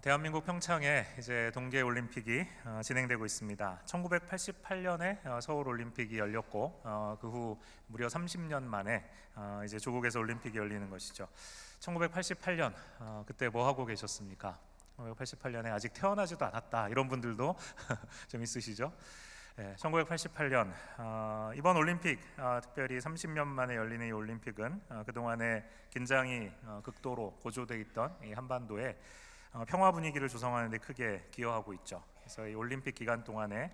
대한민국 평창에 이제 동계 올림픽이 진행되고 있습니다. 1988년에 서울 올림픽이 열렸고 그 후 무려 30년 만에 이제 조국에서 올림픽이 열리는 것이죠. 1988년 그때 뭐 하고 계셨습니까? 1988년에 아직 태어나지도 않았다 이런 분들도 좀 있으시죠? 1988년 이번 올림픽 특별히 30년 만에 열리는 이 올림픽은 그동안에 긴장이 극도로 고조돼 있던 이 한반도에 평화 분위기를 조성하는 데 크게 기여하고 있죠. 그래서 이 올림픽 기간 동안에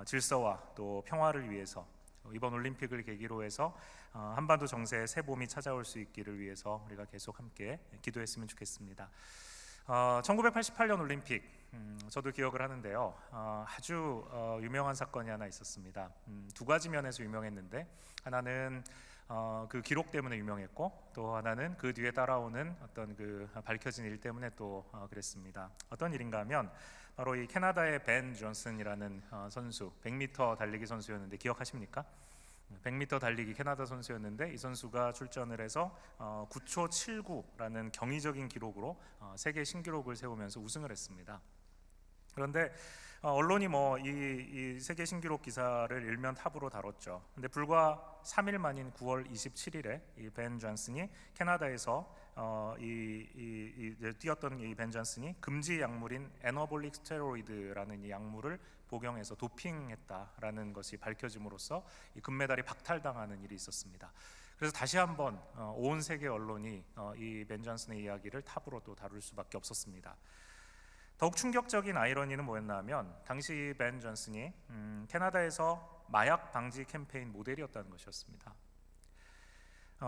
질서와 또 평화를 위해서 이번 올림픽을 계기로 해서 한반도 정세의 새 봄이 찾아올 수 있기를 위해서 우리가 계속 함께 기도했으면 좋겠습니다. 1988년 올림픽 저도 기억을 하는데요. 아주 유명한 사건이 하나 있었습니다. 두 가지 면에서 유명했는데 하나는 그 기록 때문에 유명했고 또 하나는 그 뒤에 따라오는 어떤 그 밝혀진 일 때문에 또 그랬습니다. 어떤 일인가 하면 바로 이 캐나다의 벤 존슨이라는 선수, 100m 달리기 선수였는데 기억하십니까? 100m 달리기 캐나다 선수였는데 이 선수가 출전을 해서 9초 79라는 경이적인 기록으로 세계 신기록을 세우면서 우승을 했습니다. 그런데 언론이 이 세계 신기록 기사를 일면 탑으로 다뤘죠. 근데 불과 3일 만인 9월 27일에 이 벤 존슨이 캐나다에서 뛰었던 이 벤 존슨이 금지 약물인 애너볼릭 스테로이드라는 이 약물을 복용해서 도핑했다라는 것이 밝혀짐으로써 이 금메달이 박탈당하는 일이 있었습니다. 그래서 다시 한번 온 세계 언론이 이 벤 존슨의 이야기를 탑으로 또 다룰 수밖에 없었습니다. 더욱 충격적인 아이러니는 뭐였나 하면 당시 벤 존슨이 캐나다에서 마약 방지 캠페인 모델이었다는 것이었습니다.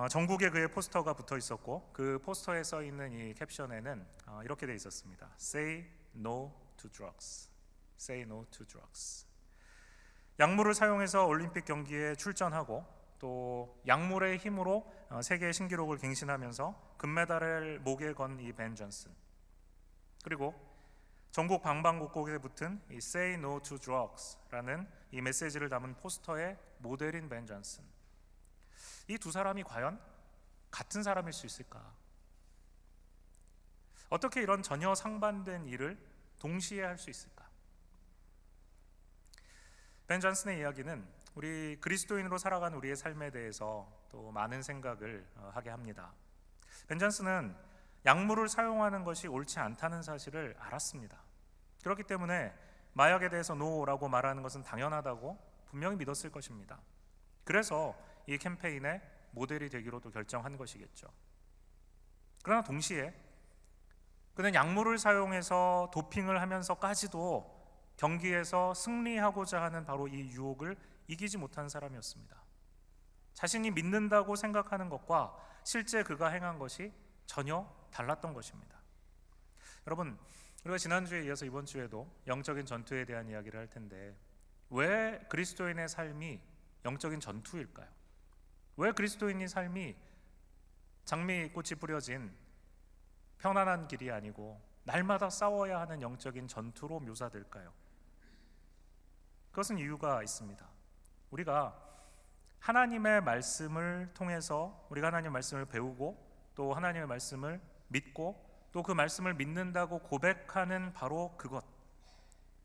전국에 그의 포스터가 붙어 있었고 그 포스터에 써 있는 이 캡션에는 이렇게 돼 있었습니다. Say no to drugs. Say no to drugs. 약물을 사용해서 올림픽 경기에 출전하고 또 약물의 힘으로 세계 신기록을 갱신하면서 금메달을 목에 건 이 벤 존슨. 그리고 전국 방방곡곡에 붙은 이 Say No to Drugs라는 이 메시지를 담은 포스터의 모델인 벤 존슨. 이 두 사람이 과연 같은 사람일 수 있을까? 어떻게 이런 전혀 상반된 일을 동시에 할 수 있을까? 벤 존슨의 이야기는 우리 그리스도인으로 살아가는 우리의 삶에 대해서 또 많은 생각을 하게 합니다. 벤 존슨은 약물을 사용하는 것이 옳지 않다는 사실을 알았습니다. 그렇기 때문에 마약에 대해서 노라고 말하는 것은 당연하다고 분명히 믿었을 것입니다. 그래서 이 캠페인의 모델이 되기로 또 결정한 것이겠죠. 그러나 동시에 그는 약물을 사용해서 도핑을 하면서까지도 경기에서 승리하고자 하는 바로 이 유혹을 이기지 못한 사람이었습니다. 자신이 믿는다고 생각하는 것과 실제 그가 행한 것이 전혀 달랐던 것입니다. 여러분, 우리가 지난주에 이어서 이번 주에도 영적인 전투에 대한 이야기를 할 텐데 왜 그리스도인의 삶이 영적인 전투일까요? 왜 그리스도인의 삶이 장미꽃이 뿌려진 편안한 길이 아니고 날마다 싸워야 하는 영적인 전투로 묘사될까요? 그것은 이유가 있습니다. 우리가 하나님의 말씀을 통해서 우리가 하나님의 말씀을 배우고 또 하나님의 말씀을 믿고 또 그 말씀을 믿는다고 고백하는 바로 그것,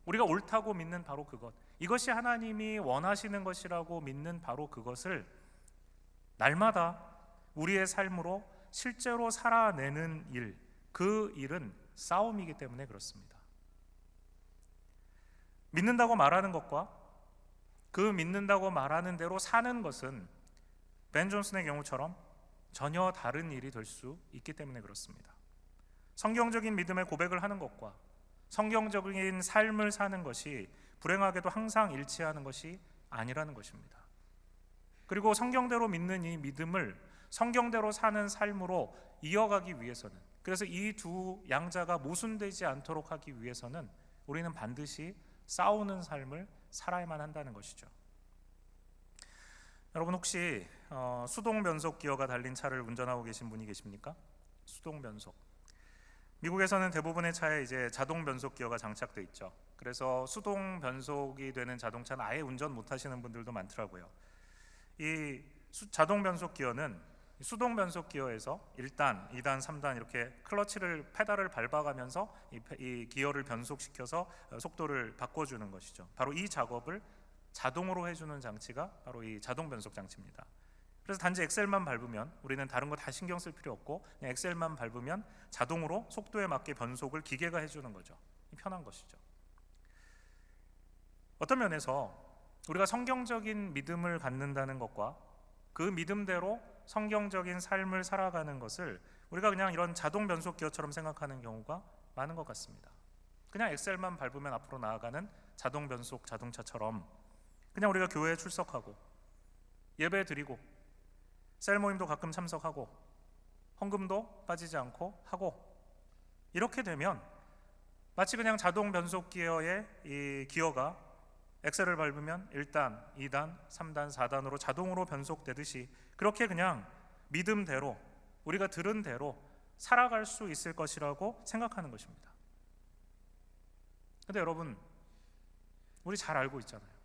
우리가 옳다고 믿는 바로 그것, 이것이 하나님이 원하시는 것이라고 믿는 바로 그것을 날마다 우리의 삶으로 실제로 살아내는 일, 그 일은 싸움이기 때문에 그렇습니다. 믿는다고 말하는 것과 그 믿는다고 말하는 대로 사는 것은 벤 존슨의 경우처럼 전혀 다른 일이 될 수 있기 때문에 그렇습니다. 성경적인 믿음의 고백을 하는 것과 성경적인 삶을 사는 것이 불행하게도 항상 일치하는 것이 아니라는 것입니다. 그리고 성경대로 믿는 이 믿음을 성경대로 사는 삶으로 이어가기 위해서는, 그래서 이 두 양자가 모순되지 않도록 하기 위해서는 우리는 반드시 싸우는 삶을 살아야만 한다는 것이죠. 여러분 혹시 수동 변속 기어가 달린 차를 운전하고 계신 분이 계십니까? 수동 변속. 미국에서는 대부분의 차에 이제 자동 변속 기어가 장착돼 있죠. 그래서 수동 변속이 되는 자동차는 아예 운전 못 하시는 분들도 많더라고요. 이 자동 변속 기어는 수동 변속 기어에서 1단, 2단, 3단 이렇게 클러치를 페달을 밟아가면서 이 기어를 변속시켜서 속도를 바꿔주는 것이죠. 바로 이 작업을 자동으로 해주는 장치가 바로 이 자동 변속 장치입니다. 그래서 단지 엑셀만 밟으면 우리는 다른 거 다 신경 쓸 필요 없고 그냥 엑셀만 밟으면 자동으로 속도에 맞게 변속을 기계가 해주는 거죠. 편한 것이죠. 어떤 면에서 우리가 성경적인 믿음을 갖는다는 것과 그 믿음대로 성경적인 삶을 살아가는 것을 우리가 그냥 이런 자동 변속 기어처럼 생각하는 경우가 많은 것 같습니다. 그냥 엑셀만 밟으면 앞으로 나아가는 자동 변속 자동차처럼 그냥 우리가 교회에 출석하고 예배 드리고 셀 모임도 가끔 참석하고 헌금도 빠지지 않고 하고 이렇게 되면 마치 그냥 자동 변속 기어의 이 기어가 엑셀을 밟으면 1단, 2단, 3단, 4단으로 자동으로 변속되듯이 그렇게 그냥 믿음대로 우리가 들은 대로 살아갈 수 있을 것이라고 생각하는 것입니다. 근데 여러분, 우리 잘 알고 있잖아요.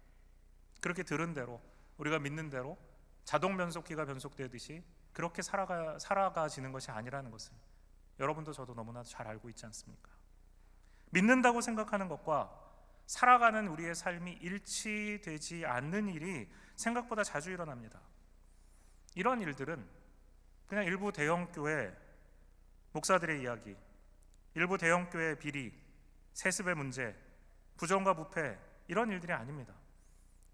그렇게 들은 대로 우리가 믿는 대로 자동 변속기가 변속되듯이 그렇게 살아가지는 것이 아니라는 것을 여러분도 저도 너무나 잘 알고 있지 않습니까? 믿는다고 생각하는 것과 살아가는 우리의 삶이 일치되지 않는 일이 생각보다 자주 일어납니다. 이런 일들은 그냥 일부 대형교회 목사들의 이야기, 일부 대형교회 비리, 세습의 문제, 부정과 부패 이런 일들이 아닙니다.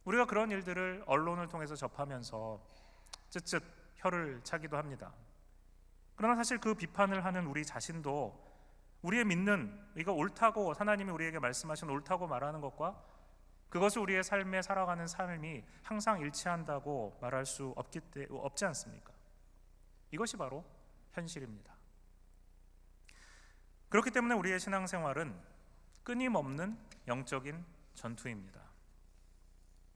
우리가 그런 일들을 언론을 통해서 접하면서 쯧쯧 혀를 차기도 합니다. 그러나 사실 그 비판을 하는 우리 자신도 우리의 믿는 이거 옳다고 하나님이 우리에게 말씀하신 옳다고 말하는 것과 그것을 우리의 삶에 살아가는 삶이 항상 일치한다고 말할 수 없지 않습니까? 이것이 바로 현실입니다. 그렇기 때문에 우리의 신앙생활은 끊임없는 영적인 전투입니다.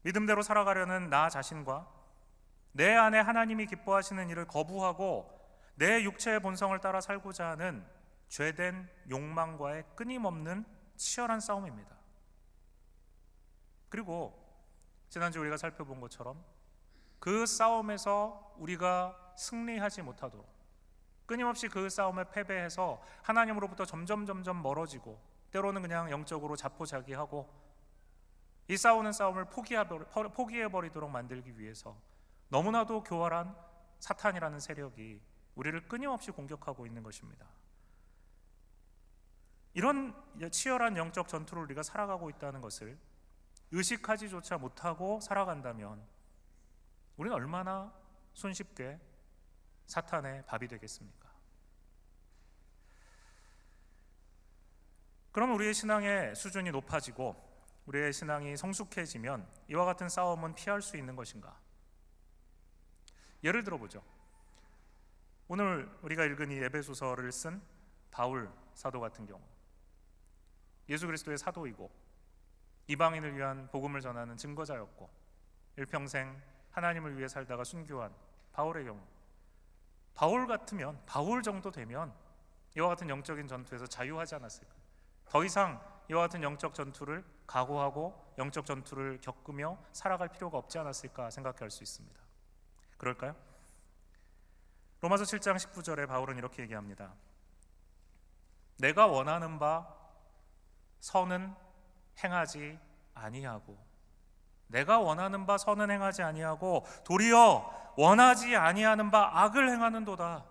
믿음대로 살아가려는 나 자신과 내 안에 하나님이 기뻐하시는 일을 거부하고 내 육체의 본성을 따라 살고자 하는 죄된 욕망과의 끊임없는 치열한 싸움입니다. 그리고 지난주 우리가 살펴본 것처럼 그 싸움에서 우리가 승리하지 못하도록 끊임없이 그 싸움에 패배해서 하나님으로부터 점점 멀어지고 때로는 그냥 영적으로 자포자기하고 이 싸우는 싸움을 포기해버리도록 만들기 위해서 너무나도 교활한 사탄이라는 세력이 우리를 끊임없이 공격하고 있는 것입니다. 이런 치열한 영적 전투를 우리가 살아가고 있다는 것을 의식하지조차 못하고 살아간다면 우리는 얼마나 손쉽게 사탄의 밥이 되겠습니까? 그럼 우리의 신앙의 수준이 높아지고 우리의 신앙이 성숙해지면 이와 같은 싸움은 피할 수 있는 것인가? 예를 들어보죠. 오늘 우리가 읽은 이 에베소서를 쓴 바울 사도 같은 경우 예수 그리스도의 사도이고 이방인을 위한 복음을 전하는 증거자였고 일평생 하나님을 위해 살다가 순교한 바울의 경우 바울 같으면 바울 정도 되면 이와 같은 영적인 전투에서 자유하지 않았을까? 더 이상 이와 같은 영적 전투를 각오하고 영적 전투를 겪으며 살아갈 필요가 없지 않았을까 생각할 수 있습니다. 그럴까요? 로마서 7장 19절에 바울은 이렇게 얘기합니다. 내가 원하는 바 선은 행하지 아니하고 내가 원하는 바 선은 행하지 아니하고 도리어 원하지 아니하는 바 악을 행하는도다.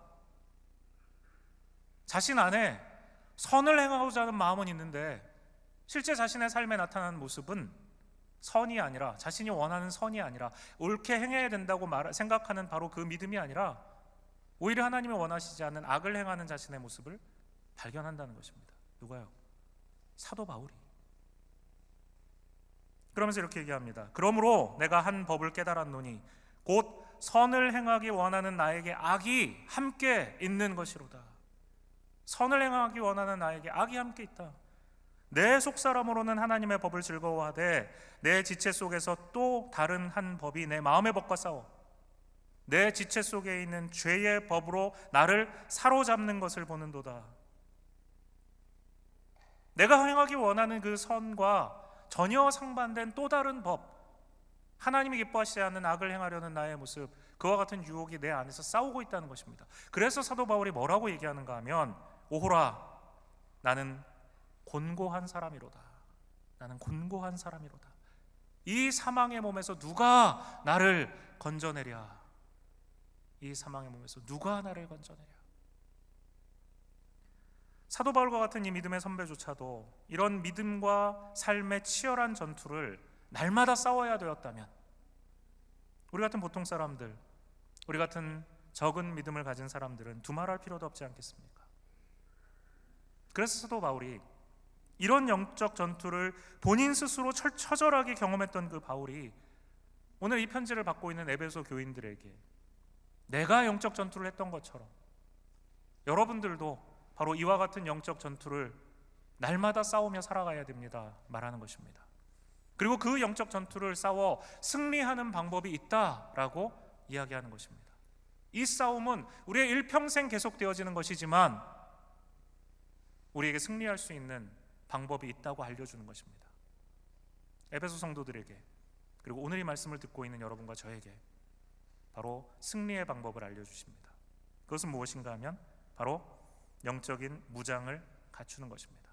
자신 안에 선을 행하고자 하는 마음은 있는데 실제 자신의 삶에 나타나는 모습은 선이 아니라 자신이 원하는 선이 아니라 옳게 행해야 된다고 생각하는 바로 그 믿음이 아니라 오히려 하나님이 원하시지 않는 악을 행하는 자신의 모습을 발견한다는 것입니다. 누가요? 사도 바울이. 그러면서 이렇게 얘기합니다. 그러므로 내가 한 법을 깨달았노니 곧 선을 행하기 원하는 나에게 악이 함께 있는 것이로다. 선을 행하기 원하는 나에게 악이 함께 있다. 내 속사람으로는 하나님의 법을 즐거워하되 내 지체 속에서 또 다른 한 법이 내 마음의 법과 싸워 내 지체 속에 있는 죄의 법으로 나를 사로잡는 것을 보는도다. 내가 행하기 원하는 그 선과 전혀 상반된 또 다른 법, 하나님이 기뻐하시지 않는 악을 행하려는 나의 모습, 그와 같은 유혹이 내 안에서 싸우고 있다는 것입니다. 그래서 사도 바울이 뭐라고 얘기하는가 하면, 오호라, 나는 곤고한 사람이로다. 나는 곤고한 사람이로다. 이 사망의 몸에서 누가 나를 건져내랴. 이 사망의 몸에서 누가 나를 건져내랴. 사도 바울과 같은 이 믿음의 선배조차도 이런 믿음과 삶의 치열한 전투를 날마다 싸워야 되었다면, 우리 같은 보통 사람들, 우리 같은 적은 믿음을 가진 사람들은 두말할 필요도 없지 않겠습니까? 그래서 사도 바울이 이런 영적 전투를 본인 스스로 처절하게 경험했던 그 바울이 오늘 이 편지를 받고 있는 에베소 교인들에게 내가 영적 전투를 했던 것처럼 여러분들도 바로 이와 같은 영적 전투를 날마다 싸우며 살아가야 됩니다 말하는 것입니다. 그리고 그 영적 전투를 싸워 승리하는 방법이 있다라고 이야기하는 것입니다. 이 싸움은 우리의 일평생 계속되어지는 것이지만 우리에게 승리할 수 있는 방법이 있다고 알려주는 것입니다. 에베소 성도들에게, 그리고 오늘 이 말씀을 듣고 있는 여러분과 저에게 바로 승리의 방법을 알려주십니다. 그것은 무엇인가 하면 바로 영적인 무장을 갖추는 것입니다.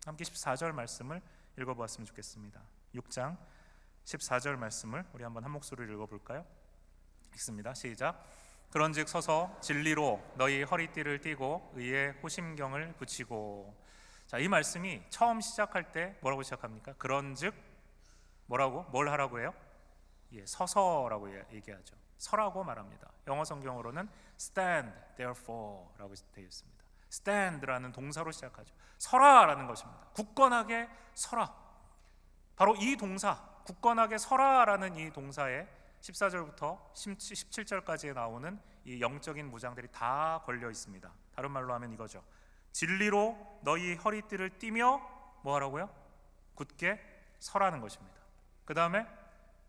함께 14절 말씀을 읽어보았으면 좋겠습니다. 6장 14절 말씀을 우리 한번 한 목소리로 읽어볼까요? 읽습니다. 시작. 그런즉 서서 진리로 너희 허리띠를 띠고 의의 호심경을 붙이고. 자, 이 말씀이 처음 시작할 때 뭐라고 시작합니까? 그런즉 뭐라고? 뭘 하라고 해요? 서서라고 얘기하죠. 서라고 말합니다. 영어 성경으로는 stand therefore 라고 되어 있습니다. stand라는 동사로 시작하죠. 서라라는 것입니다. 굳건하게 서라. 바로 이 동사, 굳건하게 서라라는 이 동사에 14절부터 17절까지에 나오는 이 영적인 무장들이 다 걸려 있습니다. 다른 말로 하면 이거죠. 진리로 너희 허리띠를 띠며 뭐 하라고요? 굳게 서라는 것입니다. 그 다음에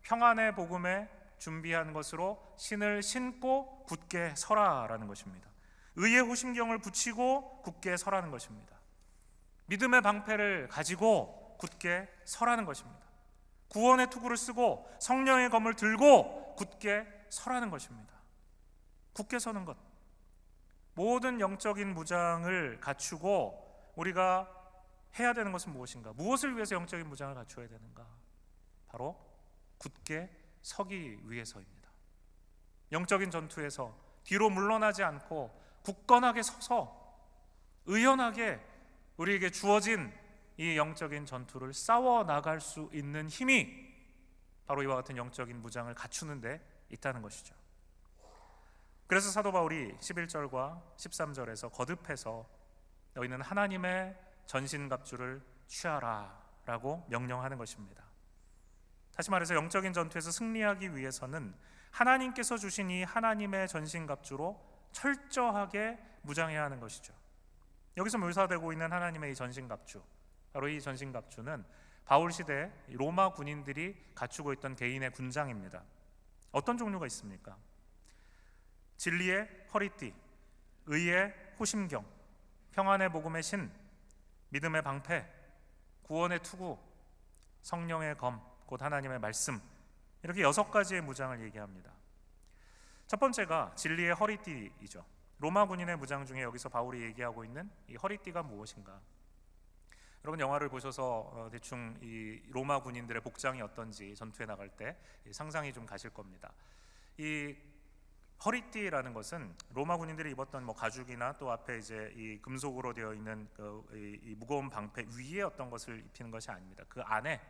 평안의 복음에 준비한 것으로 신을 신고 굳게 서라라는 것입니다. 의의 호심경을 붙이고 굳게 서라는 것입니다. 믿음의 방패를 가지고 굳게 서라는 것입니다. 구원의 투구를 쓰고 성령의 검을 들고 굳게 서라는 것입니다. 굳게 서는 것, 모든 영적인 무장을 갖추고 우리가 해야 되는 것은 무엇인가? 무엇을 위해서 영적인 무장을 갖추어야 되는가? 바로 굳게 서기 위해서입니다. 영적인 전투에서 뒤로 물러나지 않고 굳건하게 서서 의연하게 우리에게 주어진 이 영적인 전투를 싸워 나갈 수 있는 힘이 바로 이와 같은 영적인 무장을 갖추는 데 있다는 것이죠. 그래서 사도 바울이 11절과 13절에서 거듭해서 너희는 하나님의 전신갑주를 취하라 라고 명령하는 것입니다. 다시 말해서 영적인 전투에서 승리하기 위해서는 하나님께서 주신 이 하나님의 전신갑주로 철저하게 무장해야 하는 것이죠. 여기서 묘사되고 있는 하나님의 이 전신갑주, 바로 이 전신갑주는 바울 시대 로마 군인들이 갖추고 있던 개인의 군장입니다. 어떤 종류가 있습니까? 진리의 허리띠, 의의 호심경, 평안의 복음의 신, 믿음의 방패, 구원의 투구, 성령의 검, 곧 하나님의 말씀, 이렇게 6가지의 무장을 얘기합니다. 첫 번째가 진리의 허리띠이죠. 로마 군인의 무장 중에 여기서 바울이 얘기하고 있는 이 허리띠가 무엇인가? 여러분 영화를 보셔서 대충 이 로마 군인들의 복장이 어떤지 전투에 나갈 때 상상이 좀 가실 겁니다. 이 허리띠라는 것은 로마 군인들이 입었던 가죽이나 또 앞에 이제 이 금속으로 되어 있는 이 무거운 방패 위에 어떤 것을 입히는 것이 아닙니다. 그 안에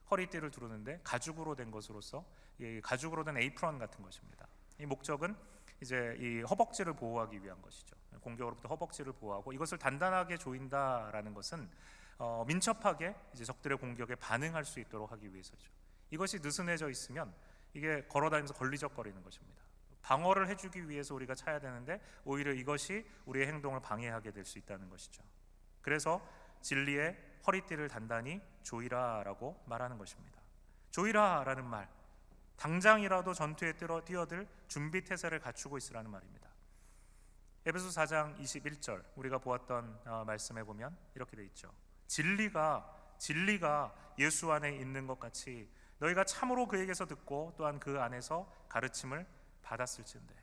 허리띠를 두르는데 가죽으로 된 것으로서 이 가죽으로 된 에이프런 같은 것입니다. 이 목적은 이제 이 허벅지를 보호하기 위한 것이죠. 공격으로부터 허벅지를 보호하고, 이것을 단단하게 조인다라는 것은 민첩하게 이제 적들의 공격에 반응할 수 있도록 하기 위해서죠. 이것이 느슨해져 있으면 이게 걸어다니면서 걸리적거리는 것입니다. 방어를 해주기 위해서 우리가 차야 되는데 오히려 이것이 우리의 행동을 방해하게 될 수 있다는 것이죠. 그래서 진리의 허리띠를 단단히 조이라라고 말하는 것입니다. 조이라라는 말, 당장이라도 전투에 뛰어들 준비 태세를 갖추고 있으라는 말입니다. 에베소 4장 21절 우리가 보았던 말씀에 보면 이렇게 돼 있죠. 진리가 예수 안에 있는 것 같이 너희가 참으로 그에게서 듣고 또한 그 안에서 가르침을 받았을진데.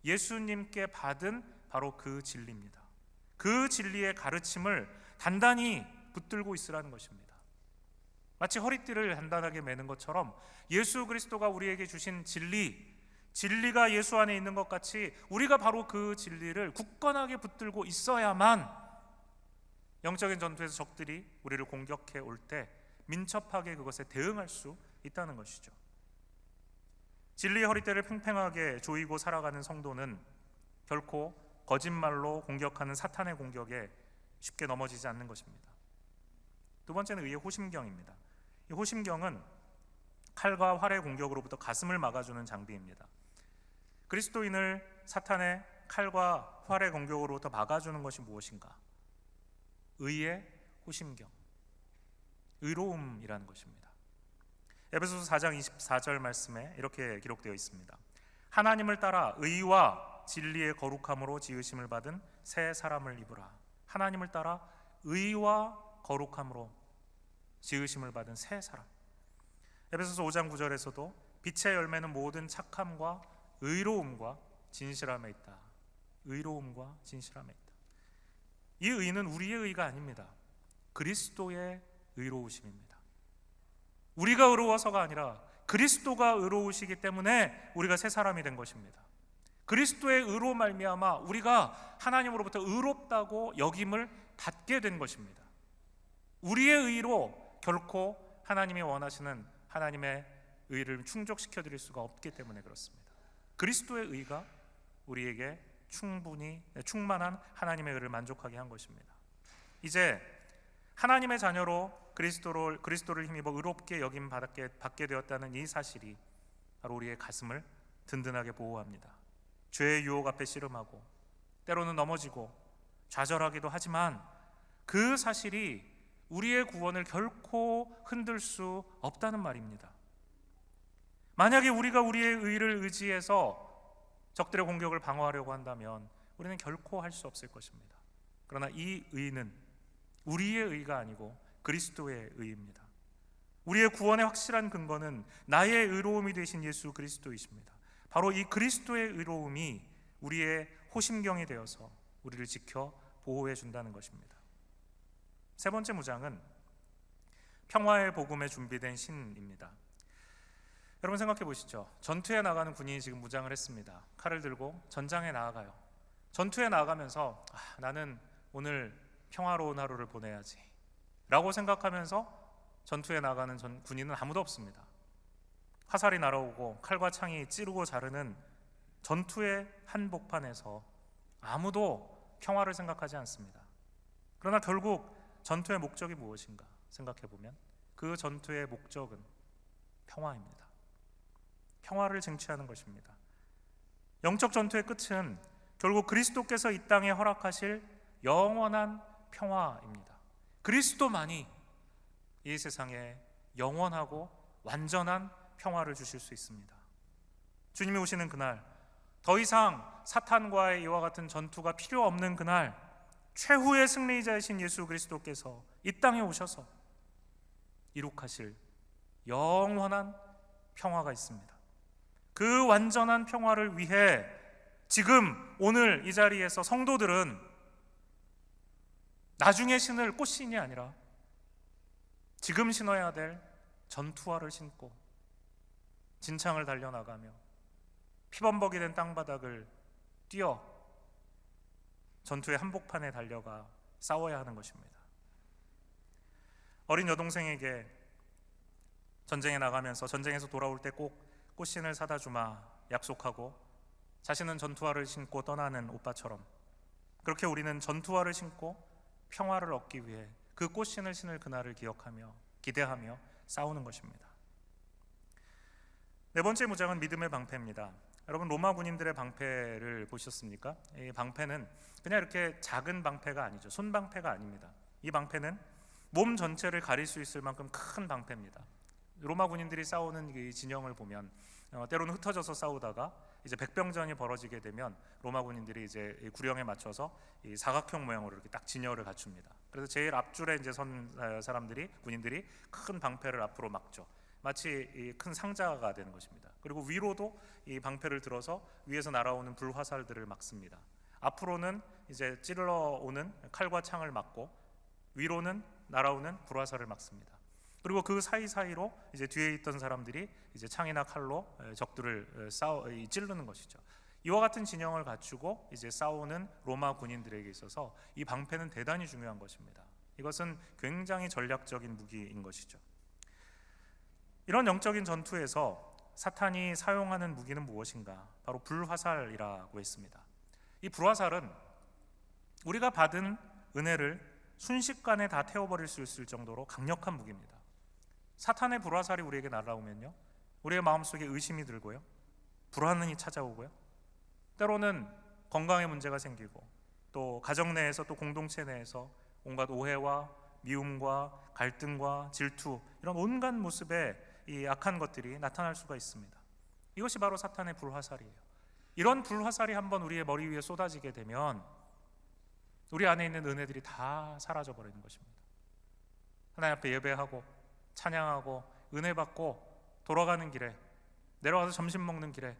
예수님께 받은 바로 그 진리입니다. 그 진리의 가르침을 단단히 붙들고 있으라는 것입니다. 마치 허리띠를 단단하게 매는 것처럼 예수 그리스도가 우리에게 주신 진리가 예수 안에 있는 것 같이 우리가 바로 그 진리를 굳건하게 붙들고 있어야만 영적인 전투에서 적들이 우리를 공격해 올 때 민첩하게 그것에 대응할 수 있다는 것이죠. 진리의 허리띠를 팽팽하게 조이고 살아가는 성도는 결코 거짓말로 공격하는 사탄의 공격에 쉽게 넘어지지 않는 것입니다. 두 번째는 의의 호심경입니다. 이 호심경은 칼과 활의 공격으로부터 가슴을 막아주는 장비입니다. 그리스도인을 사탄의 칼과 활의 공격으로부터 막아주는 것이 무엇인가? 의의 호심경, 의로움이라는 것입니다. 에베소서 4장 24절 말씀에 이렇게 기록되어 있습니다. 하나님을 따라 의와 진리의 거룩함으로 지으심을 받은 새 사람을 입으라. 하나님을 따라 의와 거룩함으로 지으심을 받은 새 사람. 에베소서 5장 9절에서도 빛의 열매는 모든 착함과 의로움과 진실함에 있다. 의로움과 진실함에 있다. 이 의는 우리의 의가 아닙니다. 그리스도의 의로우심입니다. 우리가 의로워서가 아니라 그리스도가 의로우시기 때문에 우리가 새 사람이 된 것입니다. 그리스도의 의로 말미암아 우리가 하나님으로부터 의롭다고 여김을 받게 된 것입니다. 우리의 의로 결코 하나님이 원하시는 하나님의 의를 충족시켜 드릴 수가 없기 때문에 그렇습니다. 그리스도의 의가 우리에게 충만한 하나님의 의를 만족하게 한 것입니다. 이제 하나님의 자녀로 그리스도를 힘입어 의롭게 여김 받게 되었다는 이 사실이 바로 우리의 가슴을 든든하게 보호합니다. 죄의 유혹 앞에 씨름하고 때로는 넘어지고 좌절하기도 하지만 그 사실이 우리의 구원을 결코 흔들 수 없다는 말입니다. 만약에 우리가 우리의 의를 의지해서 적들의 공격을 방어하려고 한다면 우리는 결코 할 수 없을 것입니다. 그러나 이 의는 우리의 의가 아니고 그리스도의 의입니다. 우리의 구원의 확실한 근거는 나의 의로움이 되신 예수 그리스도이십니다. 바로 이 그리스도의 의로움이 우리의 호심경이 되어서 우리를 지켜 보호해 준다는 것입니다. 세 번째 무장은 평화의 복음에 준비된 신입니다. 여러분 생각해 보시죠. 전투에 나가는 군인이 지금 무장을 했습니다. 칼을 들고 전장에 나아가요. 전투에 나아가면서 나는 오늘 평화로운 하루를 보내야지 라고 생각하면서 전투에 나가는 군인은 아무도 없습니다. 화살이 날아오고 칼과 창이 찌르고 자르는 전투의 한복판에서 아무도 평화를 생각하지 않습니다. 그러나 결국 전투의 목적이 무엇인가 생각해보면 그 전투의 목적은 평화입니다. 평화를 쟁취하는 것입니다. 영적 전투의 끝은 결국 그리스도께서 이 땅에 허락하실 영원한 평화입니다. 그리스도만이 이 세상에 영원하고 완전한 평화를 주실 수 있습니다. 주님이 오시는 그날, 더 이상 사탄과의 이와 같은 전투가 필요 없는 그날, 최후의 승리자이신 예수 그리스도께서 이 땅에 오셔서 이룩하실 영원한 평화가 있습니다. 그 완전한 평화를 위해 지금 오늘 이 자리에서 성도들은 나중에 신을 꽃신이 아니라 지금 신어야 될 전투화를 신고 진창을 달려나가며 피범벅이 된 땅바닥을 뛰어 전투의 한복판에 달려가 싸워야 하는 것입니다. 어린 여동생에게 전쟁에 나가면서 전쟁에서 돌아올 때 꼭 꽃신을 사다 주마 약속하고 자신은 전투화를 신고 떠나는 오빠처럼 그렇게 우리는 전투화를 신고 평화를 얻기 위해 그 꽃신을 신을 그날을 기억하며 기대하며 싸우는 것입니다. 네 번째 무장은 믿음의 방패입니다. 여러분 로마 군인들의 방패를 보셨습니까? 이 방패는 그냥 이렇게 작은 방패가 아니죠. 손 방패가 아닙니다. 이 방패는 몸 전체를 가릴 수 있을 만큼 큰 방패입니다. 로마 군인들이 싸우는 이 진영을 보면 때로는 흩어져서 싸우다가 이제 백병전이 벌어지게 되면 로마 군인들이 이제 구령에 맞춰서 이 사각형 모양으로 이렇게 딱 진열을 갖춥니다. 그래서 제일 앞줄에 이제 선 사람들이 군인들이 큰 방패를 앞으로 막죠. 마치 이 큰 상자가 되는 것입니다. 그리고 위로도 이 방패를 들어서 위에서 날아오는 불화살들을 막습니다. 앞으로는 이제 찔러 오는 칼과 창을 막고 위로는 날아오는 불화살을 막습니다. 그리고 그 사이사이로 이제 뒤에 있던 사람들이 이제 창이나 칼로 적들을 찌르는 것이죠. 이와 같은 진영을 갖추고 이제 싸우는 로마 군인들에게 있어서 이 방패는 대단히 중요한 것입니다. 이것은 굉장히 전략적인 무기인 것이죠. 이런 영적인 전투에서 사탄이 사용하는 무기는 무엇인가? 바로 불화살이라고 했습니다. 이 불화살은 우리가 받은 은혜를 순식간에 다 태워버릴 수 있을 정도로 강력한 무기입니다. 사탄의 불화살이 우리에게 날아오면요, 우리의 마음속에 의심이 들고요, 불안이 찾아오고요, 때로는 건강에 문제가 생기고 또 가정 내에서 또 공동체 내에서 온갖 오해와 미움과 갈등과 질투, 이런 온갖 모습의 이 악한 것들이 나타날 수가 있습니다. 이것이 바로 사탄의 불화살이에요. 이런 불화살이 한번 우리의 머리 위에 쏟아지게 되면 우리 안에 있는 은혜들이 다 사라져 버리는 것입니다. 하나님 앞에 예배하고 찬양하고 은혜 받고 돌아가는 길에, 내려가서 점심 먹는 길에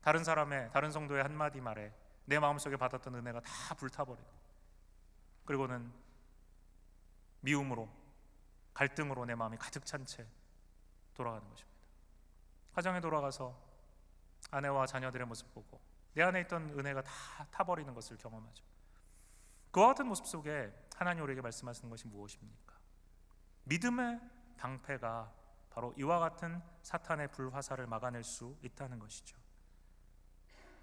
다른 성도의 한마디 말에 내 마음속에 받았던 은혜가 다 불타버리고, 그리고는 미움으로 갈등으로 내 마음이 가득 찬 채 돌아가는 것입니다. 가정에 돌아가서 아내와 자녀들의 모습 보고 내 안에 있던 은혜가 다 타버리는 것을 경험하죠. 그와 같은 모습 속에 하나님 우리에게 말씀하시는 것이 무엇입니까? 믿음의 방패가 바로 이와 같은 사탄의 불화살을 막아낼 수 있다는 것이죠.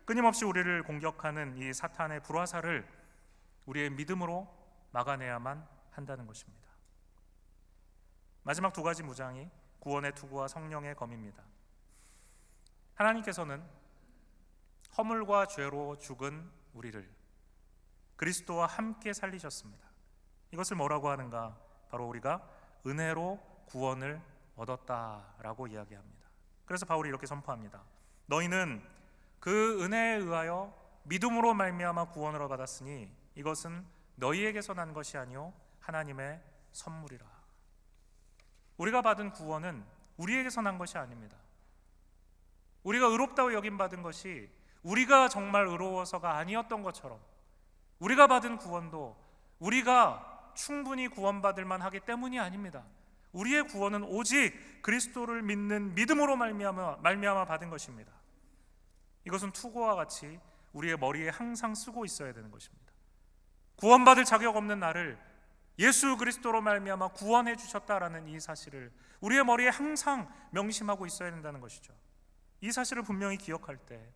끊임없이 우리를 공격하는 이 사탄의 불화살을 우리의 믿음으로 막아내야만 한다는 것입니다. 마지막 두 가지 무장이 구원의 투구와 성령의 검입니다. 하나님께서는 허물과 죄로 죽은 우리를 그리스도와 함께 살리셨습니다. 이것을 뭐라고 하는가? 바로 우리가 은혜로 구원을 얻었다라고 이야기합니다. 그래서 바울이 이렇게 선포합니다. 너희는 그 은혜에 의하여 믿음으로 말미암아 구원을 받았으니 이것은 너희에게서 난 것이 아니요 하나님의 선물이라. 우리가 받은 구원은 우리에게서 난 것이 아닙니다. 우리가 의롭다고 여김받은 것이 우리가 정말 의로워서가 아니었던 것처럼, 우리가 받은 구원도 우리가 충분히 구원받을 만하기 때문이 아닙니다. 우리의 구원은 오직 그리스도를 믿는 믿음으로 말미암아 받은 것입니다. 이것은 투구와 같이 우리의 머리에 항상 쓰고 있어야 되는 것입니다. 구원받을 자격 없는 나를 예수 그리스도로 말미암아 구원해 주셨다라는 이 사실을 우리의 머리에 항상 명심하고 있어야 된다는 것이죠. 이 사실을 분명히 기억할 때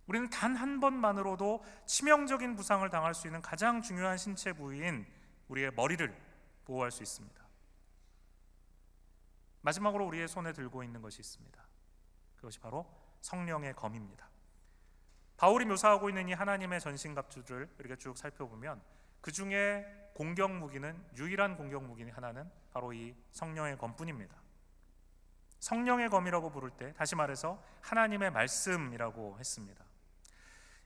우리는 단 한 번만으로도 치명적인 부상을 당할 수 있는 가장 중요한 신체 부위인 우리의 머리를 보호할 수 있습니다. 마지막으로 우리의 손에 들고 있는 것이 있습니다. 그것이 바로 성령의 검입니다. 바울이 묘사하고 있는 이 하나님의 전신갑주를 이렇게 쭉 살펴보면 그 중에 유일한 공격 무기 하나는 바로 이 성령의 검뿐입니다. 성령의 검이라고 부를 때 다시 말해서 하나님의 말씀이라고 했습니다.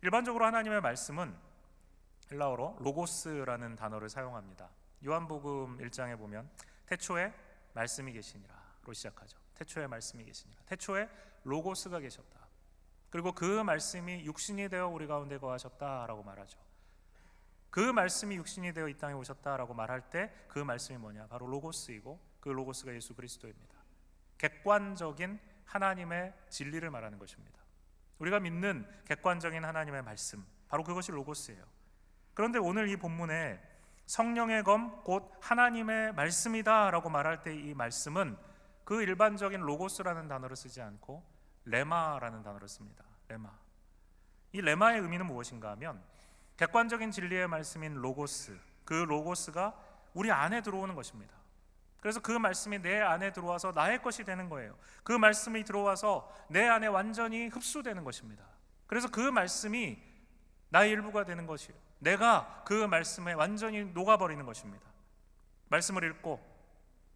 일반적으로 하나님의 말씀은 헬라어로 로고스라는 단어를 사용합니다. 요한복음 1장에 보면 태초에 말씀이 계시니라로 시작하죠. 태초에 말씀이 계시니라. 태초에 로고스가 계셨다. 그리고 그 말씀이 육신이 되어 우리 가운데 거하셨다라고 말하죠. 그 말씀이 육신이 되어 이 땅에 오셨다라고 말할 때 그 말씀이 뭐냐? 바로 로고스이고 그 로고스가 예수 그리스도입니다. 객관적인 하나님의 진리를 말하는 것입니다. 우리가 믿는 객관적인 하나님의 말씀, 바로 그것이 로고스예요. 그런데 오늘 이 본문에 성령의 검 곧 하나님의 말씀이다 라고 말할 때 이 말씀은 그 일반적인 로고스라는 단어를 쓰지 않고 레마라는 단어를 씁니다. 레마. 이 레마의 의미는 무엇인가 하면 객관적인 진리의 말씀인 로고스, 그 로고스가 우리 안에 들어오는 것입니다. 그래서 그 말씀이 내 안에 들어와서 나의 것이 되는 거예요. 그 말씀이 들어와서 내 안에 완전히 흡수되는 것입니다. 그래서 그 말씀이 나의 일부가 되는 것이에요. 내가 그 말씀에 완전히 녹아버리는 것입니다. 말씀을 읽고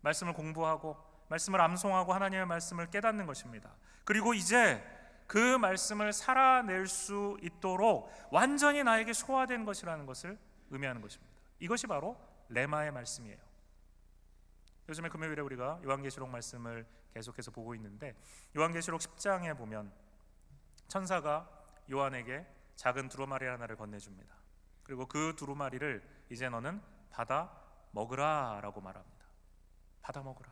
말씀을 공부하고 말씀을 암송하고 하나님의 말씀을 깨닫는 것입니다. 그리고 이제 그 말씀을 살아낼 수 있도록 완전히 나에게 소화된 것이라는 것을 의미하는 것입니다. 이것이 바로 레마의 말씀이에요. 요즘에 금요일에 우리가 요한계시록 말씀을 계속해서 보고 있는데, 요한계시록 10장에 보면 천사가 요한에게 작은 두루마리 하나를 건네줍니다. 그리고 그 두루마리를 이제 너는 받아 먹으라 라고 말합니다. 받아 먹으라.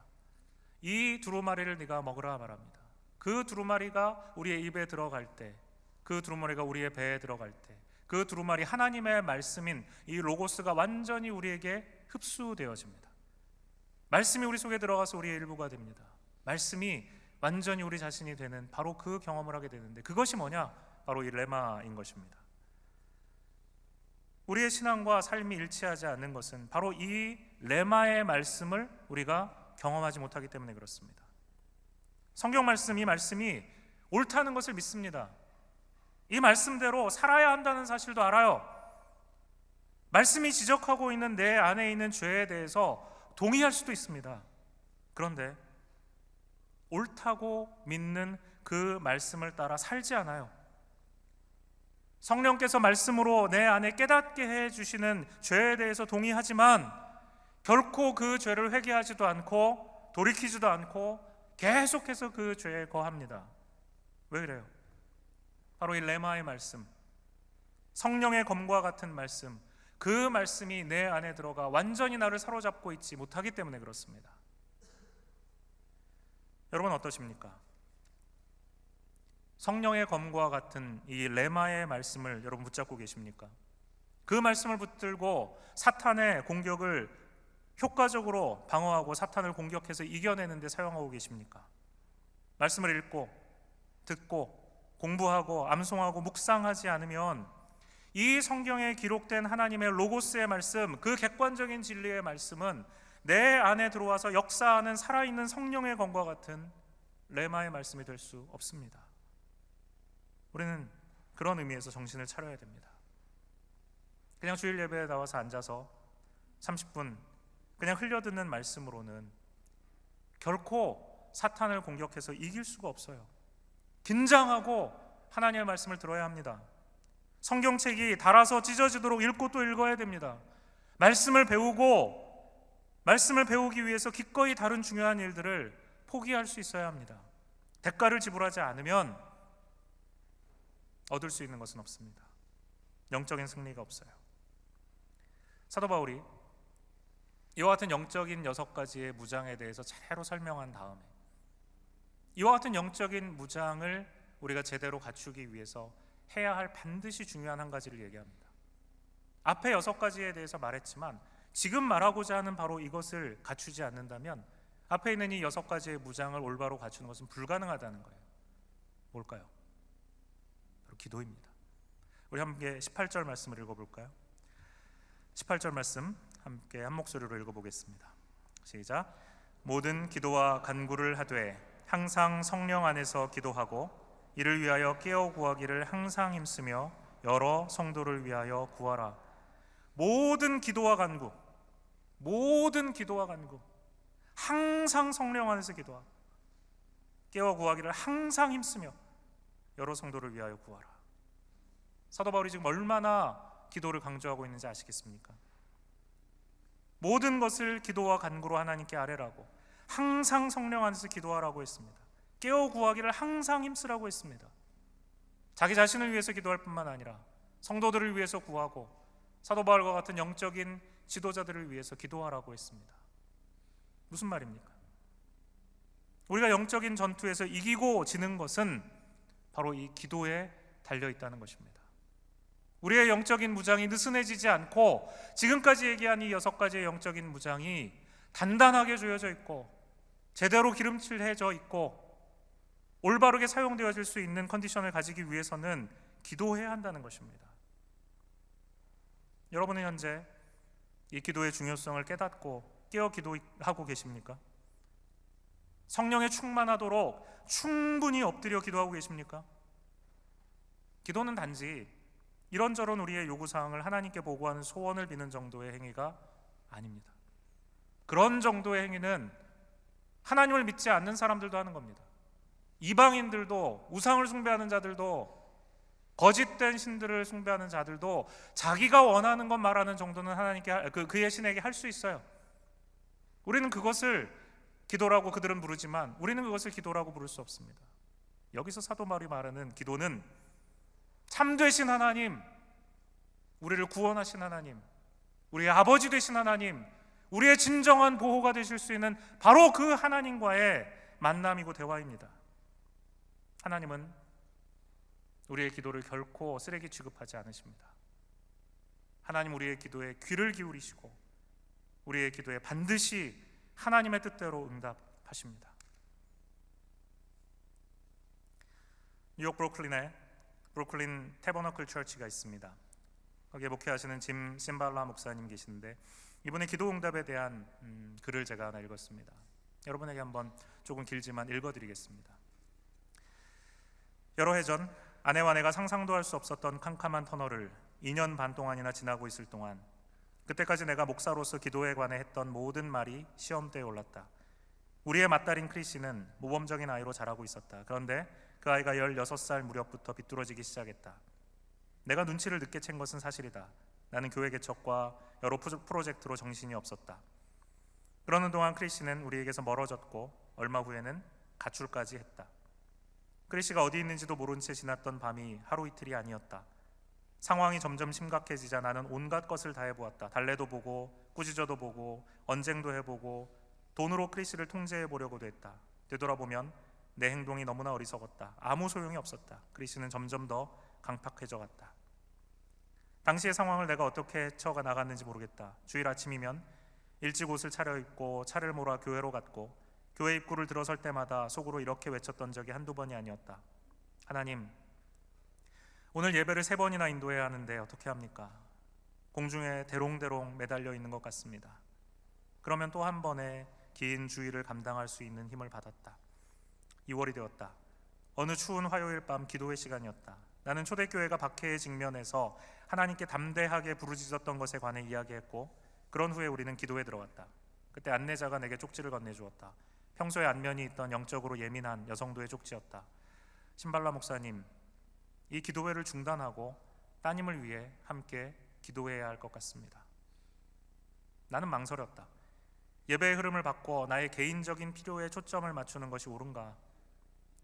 이 두루마리를 네가 먹으라 말합니다. 그 두루마리가 우리의 입에 들어갈 때, 그 두루마리가 우리의 배에 들어갈 때, 그 두루마리 하나님의 말씀인 이 로고스가 완전히 우리에게 흡수되어집니다. 말씀이 우리 속에 들어가서 우리의 일부가 됩니다. 말씀이 완전히 우리 자신이 되는 바로 그 경험을 하게 되는데, 그것이 뭐냐? 바로 이 레마인 것입니다. 우리의 신앙과 삶이 일치하지 않는 것은 바로 이 레마의 말씀을 우리가 경험하지 못하기 때문에 그렇습니다. 성경 말씀, 이 말씀이 옳다는 것을 믿습니다. 이 말씀대로 살아야 한다는 사실도 알아요. 말씀이 지적하고 있는 내 안에 있는 죄에 대해서 동의할 수도 있습니다. 그런데 옳다고 믿는 그 말씀을 따라 살지 않아요. 성령께서 말씀으로 내 안에 깨닫게 해주시는 죄에 대해서 동의하지만 결코 그 죄를 회개하지도 않고 돌이키지도 않고 계속해서 그 죄에 거합니다. 왜 그래요? 바로 이 레마의 말씀, 성령의 검과 같은 말씀, 그 말씀이 내 안에 들어가 완전히 나를 사로잡고 있지 못하기 때문에 그렇습니다. 여러분 어떠십니까? 성령의 검과 같은 이 레마의 말씀을 여러분 붙잡고 계십니까? 그 말씀을 붙들고 사탄의 공격을 효과적으로 방어하고 사탄을 공격해서 이겨내는 데 사용하고 계십니까? 말씀을 읽고 듣고 공부하고 암송하고 묵상하지 않으면 이 성경에 기록된 하나님의 로고스의 말씀, 그 객관적인 진리의 말씀은 내 안에 들어와서 역사하는 살아있는 성령의 검과 같은 레마의 말씀이 될 수 없습니다. 우리는 그런 의미에서 정신을 차려야 됩니다. 그냥 주일 예배에 나와서 앉아서 30분 그냥 흘려듣는 말씀으로는 결코 사탄을 공격해서 이길 수가 없어요. 긴장하고 하나님의 말씀을 들어야 합니다. 성경책이 닳아서 찢어지도록 읽고 또 읽어야 됩니다. 말씀을 배우기 위해서 기꺼이 다른 중요한 일들을 포기할 수 있어야 합니다. 대가를 지불하지 않으면 얻을 수 있는 것은 없습니다. 영적인 승리가 없어요. 사도 바울이 이와 같은 영적인 6가지의 무장에 대해서 차례로 설명한 다음에 이와 같은 영적인 무장을 우리가 제대로 갖추기 위해서 해야 할 반드시 중요한 한 가지를 얘기합니다. 앞에 6가지에 대해서 말했지만 지금 말하고자 하는 바로 이것을 갖추지 않는다면 앞에 있는 이 6가지의 무장을 올바로 갖추는 것은 불가능하다는 거예요. 뭘까요? 바로 기도입니다. 우리 함께 18절 말씀을 읽어볼까요? 18절 말씀 함께 한 목소리로 읽어보겠습니다. 시작. 모든 기도와 간구를 하되 항상 성령 안에서 기도하고 이를 위하여 깨어 구하기를 항상 힘쓰며 여러 성도를 위하여 구하라. 모든 기도와 간구, 항상 성령 안에서 기도하고 깨어 구하기를 항상 힘쓰며 여러 성도를 위하여 구하라. 사도 바울이 지금 얼마나 기도를 강조하고 있는지 아시겠습니까? 모든 것을 기도와 간구로 하나님께 아뢰라고, 항상 성령 안에서 기도하라고 했습니다. 깨어 구하기를 항상 힘쓰라고 했습니다. 자기 자신을 위해서 기도할 뿐만 아니라 성도들을 위해서 구하고 사도 바울과 같은 영적인 지도자들을 위해서 기도하라고 했습니다. 무슨 말입니까? 우리가 영적인 전투에서 이기고 지는 것은 바로 이 기도에 달려 있다는 것입니다. 우리의 영적인 무장이 느슨해지지 않고 지금까지 얘기한 이 6가지의 영적인 무장이 단단하게 조여져 있고 제대로 기름칠해져 있고 올바르게 사용되어질 수 있는 컨디션을 가지기 위해서는 기도해야 한다는 것입니다. 여러분은 현재 이 기도의 중요성을 깨닫고 깨어 기도하고 계십니까? 성령에 충만하도록 충분히 엎드려 기도하고 계십니까? 기도는 단지 이런저런 우리의 요구사항을 하나님께 보고하는 소원을 비는 정도의 행위가 아닙니다. 그런 정도의 행위는 하나님을 믿지 않는 사람들도 하는 겁니다. 이방인들도, 우상을 숭배하는 자들도, 거짓된 신들을 숭배하는 자들도 자기가 원하는 것 말하는 정도는 하나님께 그의 신에게 할 수 있어요. 우리는 그것을 기도라고 그들은 부르지만 우리는 그것을 기도라고 부를 수 없습니다. 여기서 사도 바울이 말하는 기도는 참되신 하나님, 우리를 구원하신 하나님, 우리의 아버지 되신 하나님, 우리의 진정한 보호가 되실 수 있는 바로 그 하나님과의 만남이고 대화입니다. 하나님은 우리의 기도를 결코 쓰레기 취급하지 않으십니다. 하나님 우리의 기도에 귀를 기울이시고 우리의 기도에 반드시 하나님의 뜻대로 응답하십니다. 뉴욕 브루클린에 브루클린 태버너클 처치가 있습니다. 거기에 목회하시는 짐 심발라 목사님 계시는데 이분의 기도 응답에 대한 글을 제가 하나 읽었습니다. 여러분에게 한번 조금 길지만 읽어드리겠습니다. 여러 해 전 아내와 내가 상상도 할 수 없었던 캄캄한 터널을 2년 반 동안이나 지나고 있을 동안 그때까지 내가 목사로서 기도에 관해 했던 모든 말이 시험대에 올랐다. 우리의 맏딸인 크리시는 모범적인 아이로 자라고 있었다. 그런데 그 아이가 16살 무렵부터 비뚤어지기 시작했다. 내가 눈치를 늦게 챈 것은 사실이다. 나는 교회 개척과 여러 프로젝트로 정신이 없었다. 그러는 동안 크리시는 우리에게서 멀어졌고 얼마 후에는 가출까지 했다. 크리시가 어디 있는지도 모른 채 지났던 밤이 하루 이틀이 아니었다. 상황이 점점 심각해지자 나는 온갖 것을 다 해보았다. 달래도 보고 꾸짖어도 보고 언쟁도 해보고 돈으로 크리시를 통제해보려고도 했다. 되돌아보면 내 행동이 너무나 어리석었다. 아무 소용이 없었다. 크리시는 점점 더 강팍해져 갔다. 당시의 상황을 내가 어떻게 헤쳐가 나갔는지 모르겠다. 주일 아침이면 일찍 옷을 차려입고 차를 몰아 교회로 갔고 교회 입구를 들어설 때마다 속으로 이렇게 외쳤던 적이 한두 번이 아니었다. 하나님, 오늘 예배를 3번이나 인도해야 하는데 어떻게 합니까? 공중에 대롱대롱 매달려 있는 것 같습니다. 그러면 또 한 번의 긴 주일을 감당할 수 있는 힘을 받았다. 2월이 되었다. 어느 추운 화요일 밤 기도의 시간이었다. 나는 초대교회가 박해에 직면해서 하나님께 담대하게 부르짖었던 것에 관해 이야기했고 그런 후에 우리는 기도에 들어갔다. 그때 안내자가 내게 쪽지를 건네주었다. 평소에 안면이 있던 영적으로 예민한 여성도의 쪽지였다. 신발라 목사님, 이 기도회를 중단하고 따님을 위해 함께 기도해야 할 것 같습니다. 나는 망설였다. 예배의 흐름을 바꿔 나의 개인적인 필요에 초점을 맞추는 것이 옳은가?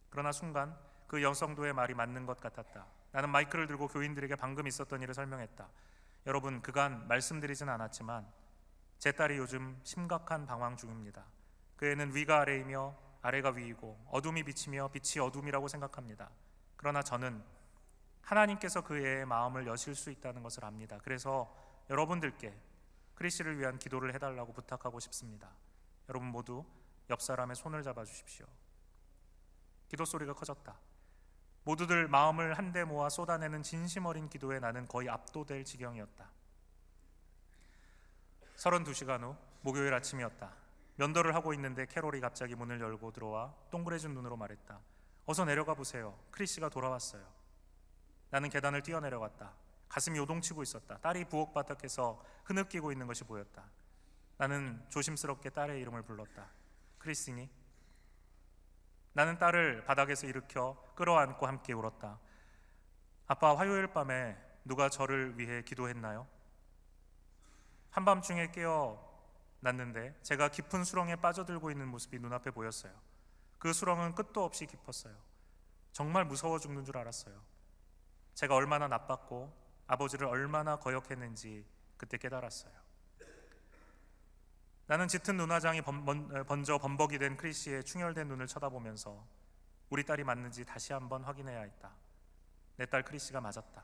그러나 순간 그 여성도의 말이 맞는 것 같았다. 나는 마이크를 들고 교인들에게 방금 있었던 일을 설명했다. 여러분, 그간 말씀드리진 않았지만 제 딸이 요즘 심각한 방황 중입니다. 그 애는 위가 아래이며 아래가 위이고 어둠이 빛이며 빛이 어둠이라고 생각합니다. 그러나 저는 하나님께서 그 애의 마음을 여실 수 있다는 것을 압니다. 그래서 여러분들께 크리시를 위한 기도를 해달라고 부탁하고 싶습니다. 여러분 모두 옆 사람의 손을 잡아주십시오. 기도 소리가 커졌다. 모두들 마음을 한데 모아 쏟아내는 진심 어린 기도에 나는 거의 압도될 지경이었다. 32시간 후 목요일 아침이었다. 면도를 하고 있는데 캐롤이 갑자기 문을 열고 들어와 동그래진 눈으로 말했다. 어서 내려가 보세요. 크리시가 돌아왔어요. 나는 계단을 뛰어내려갔다. 가슴이 요동치고 있었다. 딸이 부엌 바닥에서 흐느끼고 있는 것이 보였다. 나는 조심스럽게 딸의 이름을 불렀다. 크리스니? 나는 딸을 바닥에서 일으켜 끌어안고 함께 울었다. 아빠, 화요일 밤에 누가 저를 위해 기도했나요? 한밤중에 깨어났는데 제가 깊은 수렁에 빠져들고 있는 모습이 눈앞에 보였어요. 그 수렁은 끝도 없이 깊었어요. 정말 무서워 죽는 줄 알았어요. 제가 얼마나 나빴고 아버지를 얼마나 거역했는지 그때 깨달았어요. 나는 짙은 눈화장이 번져 범벅이 된 크리시의 충혈된 눈을 쳐다보면서 우리 딸이 맞는지 다시 한번 확인해야 했다. 내 딸 크리시가 맞았다.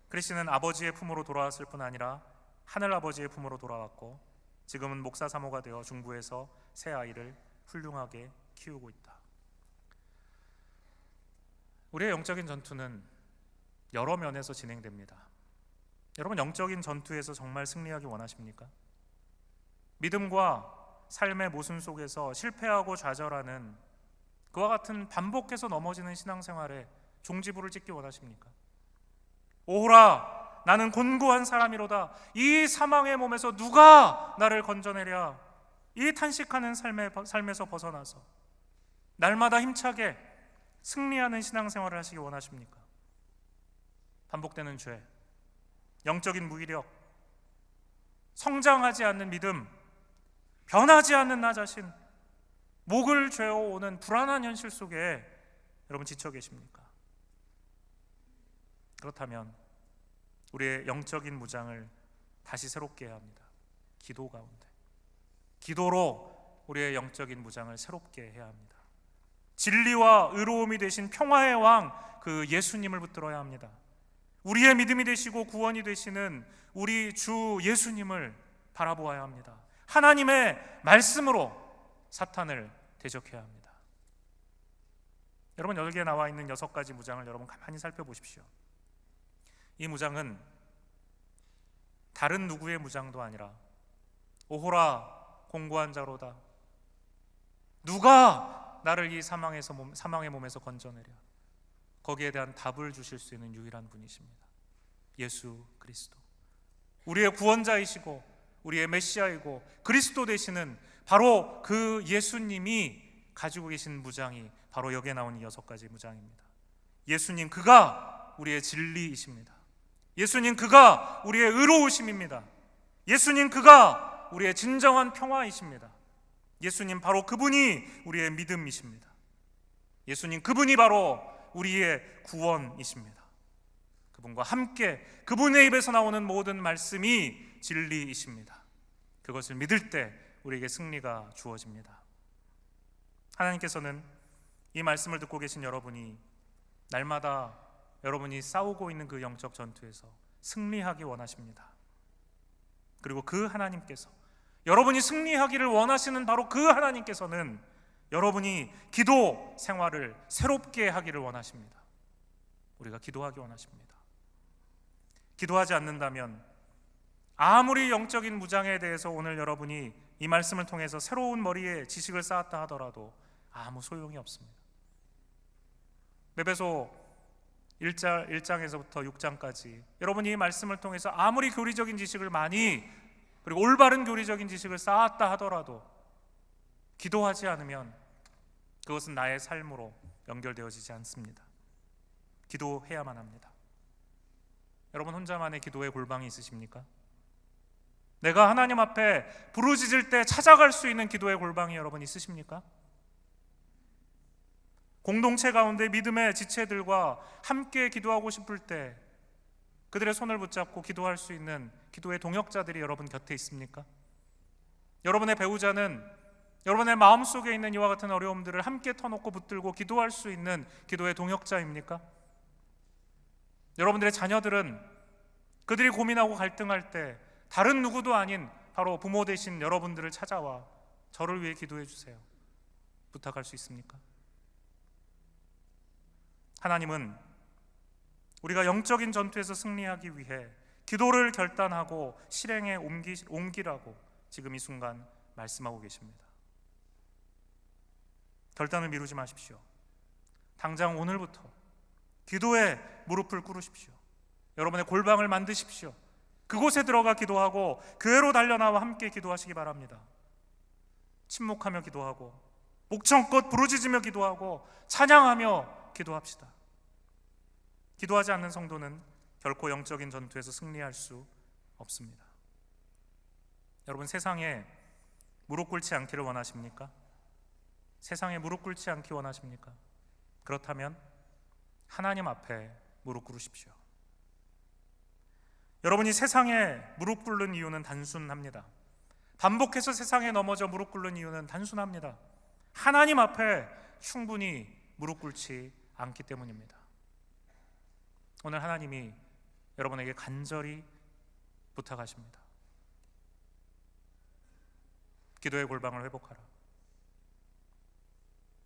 크리시는 아버지의 품으로 돌아왔을 뿐 아니라 하늘 아버지의 품으로 돌아왔고 지금은 목사 사모가 되어 중부에서 새 아이를 훌륭하게 키우고 있다. 우리의 영적인 전투는 여러 면에서 진행됩니다. 여러분, 영적인 전투에서 정말 승리하기 원하십니까? 믿음과 삶의 모순 속에서 실패하고 좌절하는 그와 같은 반복해서 넘어지는 신앙생활에 종지부를 찍기 원하십니까? 오호라, 나는 곤고한 사람이로다. 이 사망의 몸에서 누가 나를 건져내랴. 이 탄식하는 삶에서 벗어나서 날마다 힘차게 승리하는 신앙생활을 하시기 원하십니까? 반복되는 죄, 영적인 무기력, 성장하지 않는 믿음, 변하지 않는 나 자신, 목을 죄어오는 불안한 현실 속에 여러분 지쳐 계십니까? 그렇다면 우리의 영적인 무장을 다시 새롭게 해야 합니다. 기도 가운데, 기도로 우리의 영적인 무장을 새롭게 해야 합니다. 진리와 의로움이 되신 평화의 왕 그 예수님을 붙들어야 합니다. 우리의 믿음이 되시고 구원이 되시는 우리 주 예수님을 바라보아야 합니다. 하나님의 말씀으로 사탄을 대적해야 합니다. 여러분, 여기에 나와 있는 6가지 무장을 여러분 가만히 살펴보십시오. 이 무장은 다른 누구의 무장도 아니라 오호라 공고한 자로다, 누가 나를 이 사망의 몸에서 건져내랴, 거기에 대한 답을 주실 수 있는 유일한 분이십니다. 예수 그리스도, 우리의 구원자이시고 우리의 메시아이고 그리스도 되시는 바로 그 예수님이 가지고 계신 무장이 바로 여기에 나온 이 6가지 무장입니다. 예수님, 그가 우리의 진리이십니다. 예수님, 그가 우리의 의로우심입니다. 예수님, 그가 우리의 진정한 평화이십니다. 예수님, 바로 그분이 우리의 믿음이십니다. 예수님, 그분이 바로 우리의 구원이십니다. 그분과 함께 그분의 입에서 나오는 모든 말씀이 진리이십니다. 그것을 믿을 때 우리에게 승리가 주어집니다. 하나님께서는 이 말씀을 듣고 계신 여러분이 날마다 여러분이 싸우고 있는 그 영적 전투에서 승리하기 원하십니다. 그리고 그 하나님께서, 여러분이 승리하기를 원하시는 바로 그 하나님께서는 여러분이 기도 생활을 새롭게 하기를 원하십니다. 우리가 기도하기 원하십니다. 기도하지 않는다면 아무리 영적인 무장에 대해서 오늘 여러분이 이 말씀을 통해서 새로운 머리에 지식을 쌓았다 하더라도 아무 소용이 없습니다. 에베소 1장에서부터 6장까지 여러분이 이 말씀을 통해서 아무리 교리적인 지식을 많이, 그리고 올바른 교리적인 지식을 쌓았다 하더라도 기도하지 않으면 그것은 나의 삶으로 연결되어지지 않습니다. 기도해야만 합니다. 여러분, 혼자만의 기도의 골방이 있으십니까? 내가 하나님 앞에 부르짖을 때 찾아갈 수 있는 기도의 골방이 여러분 있으십니까? 공동체 가운데 믿음의 지체들과 함께 기도하고 싶을 때 그들의 손을 붙잡고 기도할 수 있는 기도의 동역자들이 여러분 곁에 있습니까? 여러분의 배우자는 여러분의 마음속에 있는 이와 같은 어려움들을 함께 터놓고 붙들고 기도할 수 있는 기도의 동역자입니까? 여러분들의 자녀들은 그들이 고민하고 갈등할 때 다른 누구도 아닌 바로 부모 되신 여러분들을 찾아와 저를 위해 기도해 주세요, 부탁할 수 있습니까? 하나님은 우리가 영적인 전투에서 승리하기 위해 기도를 결단하고 실행에 옮기라고 지금 이 순간 말씀하고 계십니다. 결단을 미루지 마십시오. 당장 오늘부터 기도에 무릎을 꿇으십시오. 여러분의 골방을 만드십시오. 그곳에 들어가 기도하고 교회로 달려나와 함께 기도하시기 바랍니다. 침묵하며 기도하고 목청껏 부르짖으며 기도하고 찬양하며 기도합시다. 기도하지 않는 성도는 결코 영적인 전투에서 승리할 수 없습니다. 여러분, 세상에 무릎 꿇지 않기를 원하십니까? 세상에 무릎 꿇지 않기 원하십니까? 그렇다면 하나님 앞에 무릎 꿇으십시오. 여러분이 세상에 무릎 꿇는 이유는 단순합니다. 반복해서 세상에 넘어져 무릎 꿇는 이유는 단순합니다. 하나님 앞에 충분히 무릎 꿇지 않기 때문입니다. 오늘 하나님이 여러분에게 간절히 부탁하십니다. 기도의 골방을 회복하라.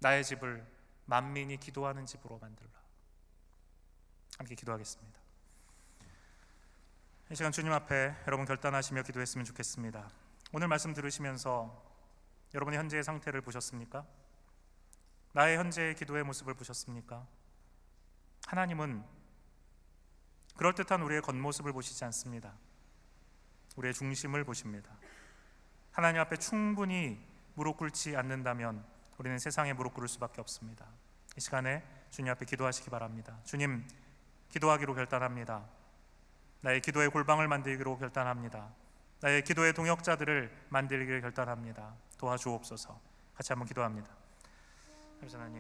나의 집을 만민이 기도하는 집으로 만들라. 함께 기도하겠습니다. 이 시간 주님 앞에 여러분 결단하시며 기도했으면 좋겠습니다. 오늘 말씀 들으시면서 여러분의 현재의 상태를 보셨습니까? 나의 현재의 기도의 모습을 보셨습니까? 하나님은 그럴듯한 우리의 겉모습을 보시지 않습니다. 우리의 중심을 보십니다. 하나님 앞에 충분히 무릎 꿇지 않는다면 우리는 세상에 무릎 꿇을 수밖에 없습니다. 이 시간에 주님 앞에 기도하시기 바랍니다. 주님, 기도하기로 결단합니다. 나의 기도의 골방을 만들기로 결단합니다. 나의 기도의 동역자들을 만들기를 결단합니다. 도와주옵소서. 같이 한번 기도합니다. 하나님